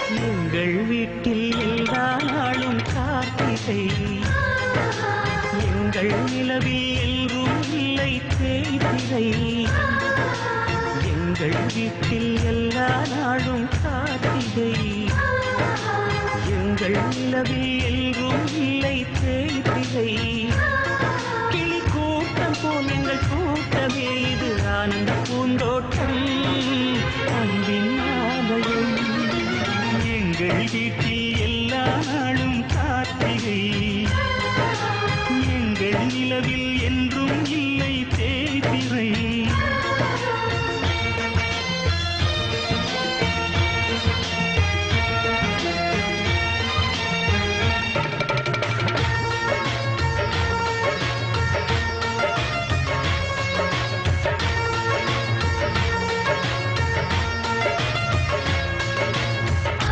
எங்கள் வீட்டில் எல்லா நாளும் கார்த்திகை, எங்கள் நிலவில் எல்லோரும் இல்லை தேய்திரை. எங்கள் வீட்டில் எல்லா நாளும் கார்த்திகை, எங்கள் நிலவில் எல்லோரும் இல்லை தேய்திரை. கிளி கூட்டம் போல் எங்கள் கூட்டமே இது ஆனந்த பூந்தோட்டம், அன்பின் ஆலயம். எங்கள் வீட்டில்